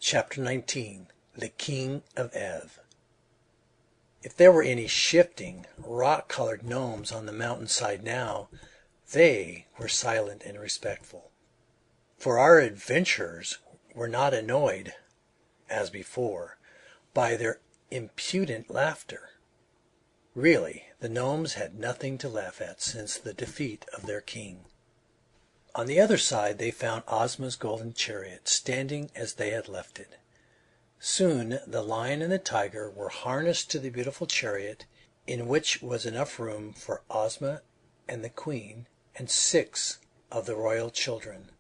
Chapter 19 The King of Ev. If there were any shifting, rock-colored gnomes on the mountainside now, they were silent and respectful. For our adventurers were not annoyed, as before, by their impudent laughter. Really, the gnomes had nothing to laugh at since the defeat of their king. On the other side they found Ozma's golden chariot standing as they had left it. Soon the lion and the tiger were harnessed to the beautiful chariot, in which was enough room for Ozma and the queen and 6 of the royal children.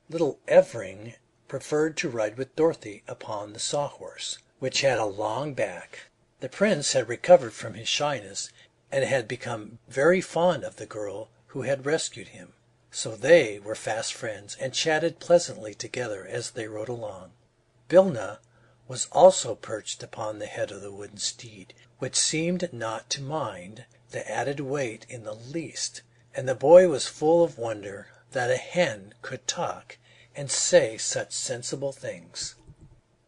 Little Evring preferred to ride with Dorothy upon the sawhorse, which had a long back. The prince had recovered from his shyness and had become very fond of the girl who had rescued him. So they were fast friends and chatted pleasantly together as they rode along. Bilna was also perched upon the head of the wooden steed, which seemed not to mind the added weight in the least, and the boy was full of wonder that a hen could talk and say such sensible things.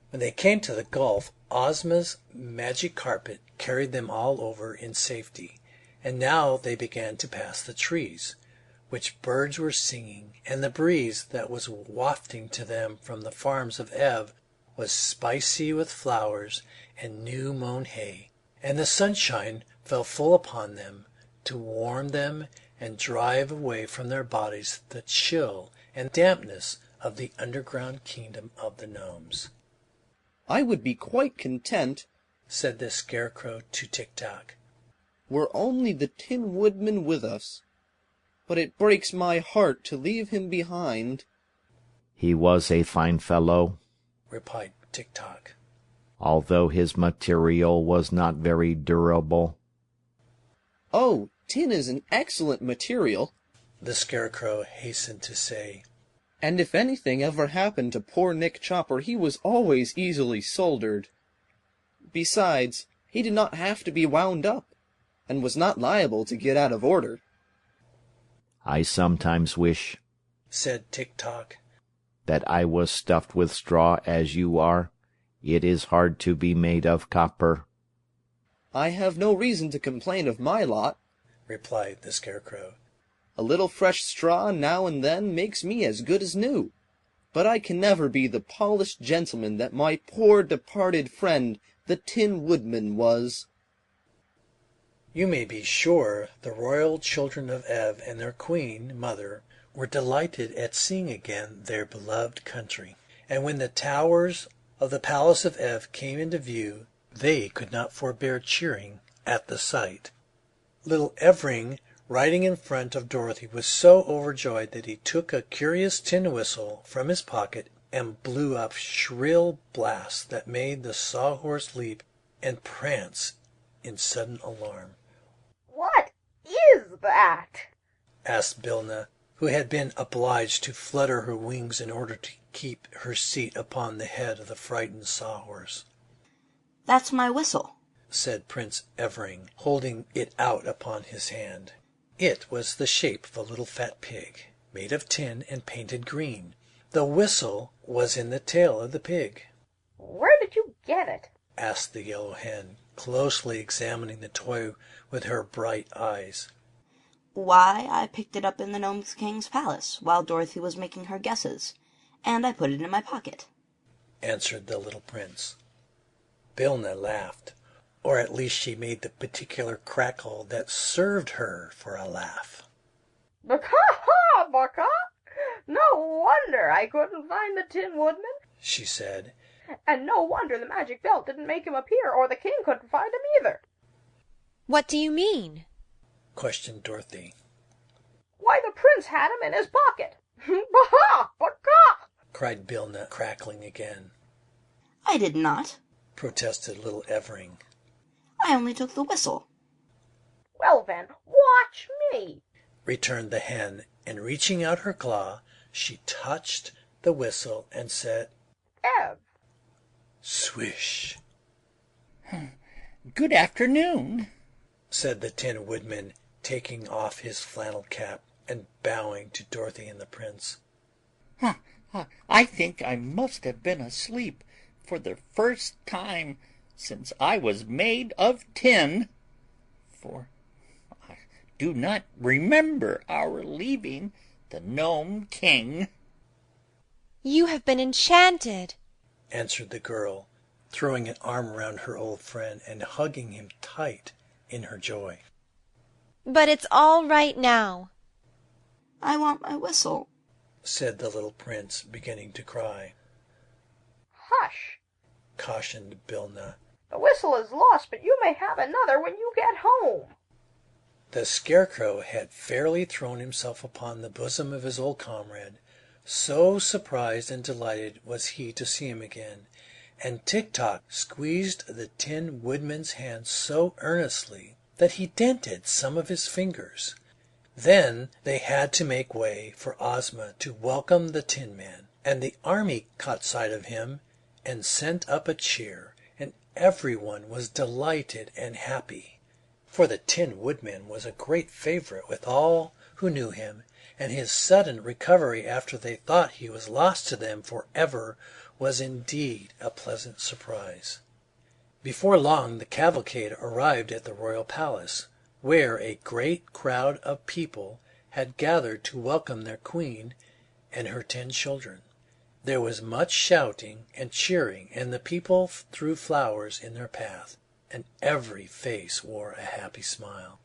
When they came to the gulf, Ozma's magic carpet carried them all over in safety, and now they began to pass the trees, which birds were singing, and the breeze that was wafting to them from the farms of Ev was spicy with flowers and new mown hay, and the sunshine fell full upon them to warm them and drive away from their bodies the chill and dampness of the underground kingdom of the gnomes. "I would be quite content," said the Scarecrow to Tik-Tok, "were only the Tin Woodman with us. But it breaks my heart to leave him behind." "He was a fine fellow," replied Tik-Tok, "although his material was not very durable." "Oh, tin is an excellent material," the Scarecrow hastened to say, "and if anything ever happened to poor Nick Chopper, he was always easily soldered. Besides, he did not have to be wound up, and was not liable to get out of order." "I sometimes wish," said Tik-Tok, "that I was stuffed with straw as you are. It is hard to be made of copper." "I have no reason to complain of my lot," replied the Scarecrow. "A little fresh straw now and then makes me as good as new. But I can never be the polished gentleman that my poor departed friend, the Tin Woodman, was." You may be sure the royal children of Ev and their queen mother were delighted at seeing again their beloved country, and when the towers of the palace of Ev came into view, they could not forbear cheering at the sight. Little Evring, riding in front of Dorothy, was so overjoyed that he took a curious tin whistle from his pocket and blew up shrill blasts that made the sawhorse leap and prance in sudden alarm. "What is that?" asked Bilna, who had been obliged to flutter her wings in order to keep her seat upon the head of the frightened sawhorse. "That's my whistle," said Prince Evring, holding it out upon his hand. It was the shape of a little fat pig, made of tin and painted green. The whistle was in the tail of the pig. "Where did you get it?" asked the yellow hen, closely examining the toy with her bright eyes. "Why, I picked it up in the Gnome King's palace while Dorothy was making her guesses, and I put it in my pocket," answered the little prince. Bilna laughed, or at least she made the particular crackle that served her for a laugh. "Baka, baka! No wonder I couldn't find the Tin Woodman," she said. "And no wonder the magic belt didn't make him appear, or the king couldn't find him either." "What do you mean?" questioned Dorothy. "Why, the prince had him in his pocket. Baka, baka!" cried Bilna, crackling again. "I did not," protested little Evring. "I only took the whistle." "Well then, watch me," returned the hen, and reaching out her claw, she touched the whistle and said, "Ev." Swish! "Good afternoon," said the Tin Woodman, taking off his flannel cap and bowing to Dorothy and the prince. I think I must have been asleep for the first time since I was made of tin, for I do not remember our leaving the Gnome King." You have been enchanted, answered the girl, throwing an arm around her old friend and hugging him tight in her joy. but it's all right now. I want my whistle, said the little prince, beginning to cry. Hush! Cautioned Bilna. The whistle is lost, but you may have another when you get home. The Scarecrow had fairly thrown himself upon the bosom of his old comrade, so surprised and delighted was he to see him again, and Tik-Tok squeezed the Tin Woodman's hand so earnestly that he dented some of his fingers. Then they had to make way for Ozma to welcome the Tin Man, and the army caught sight of him and sent up a cheer, and everyone was delighted and happy. For the Tin Woodman was a great favorite with all who knew him, and his sudden recovery after they thought he was lost to them forever was indeed a pleasant surprise. Before long the cavalcade arrived at the royal palace, where a great crowd of people had gathered to welcome their queen and her 10 children. There was much shouting and cheering, and the people threw flowers in their path, and every face wore a happy smile.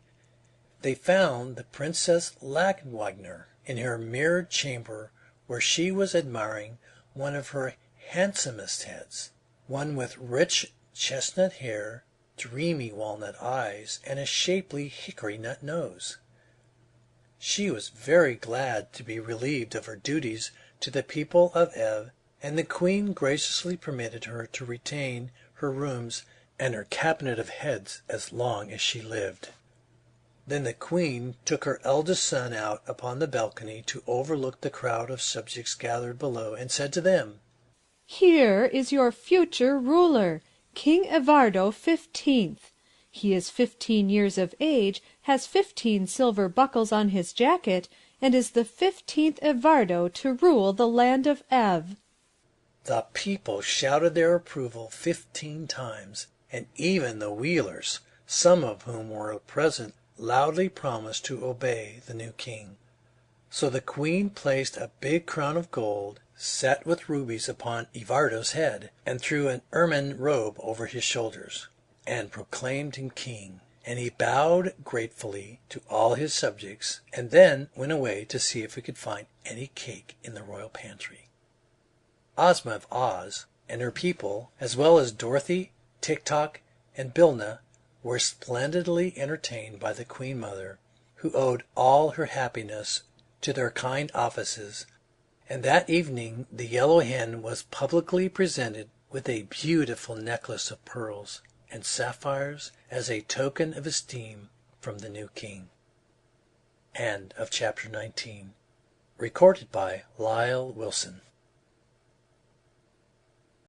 They found the Princess Lagwagner in her mirrored chamber, where she was admiring one of her handsomest heads, one with rich chestnut hair, dreamy walnut eyes, and a shapely hickory nut nose. She was very glad to be relieved of her duties to the people of Ev, and the queen graciously permitted her to retain her rooms and her cabinet of heads as long as she lived. Then the queen took her eldest son out upon the balcony to overlook the crowd of subjects gathered below, and said to them, "Here is your future ruler, King Evardo 15th. He is 15 years of age, has 15 silver buckles on his jacket, and is the 15th Evardo to rule the land of Ev." The people shouted their approval 15 times, and even the Wheelers, some of whom were present, loudly promised to obey the new king. So the queen placed a big crown of gold, set with rubies, upon Evardo's head, and threw an ermine robe over his shoulders, and proclaimed him king. And he bowed gratefully to all his subjects, and then went away to see if he could find any cake in the royal pantry. Ozma of Oz and her people, as well as Dorothy, Tik-Tok, and Bilna, were splendidly entertained by the Queen Mother, who owed all her happiness to their kind offices, and that evening the Yellow Hen was publicly presented with a beautiful necklace of pearls and sapphires as a token of esteem from the new king. End of chapter 19. Recorded by Lyle Wilson.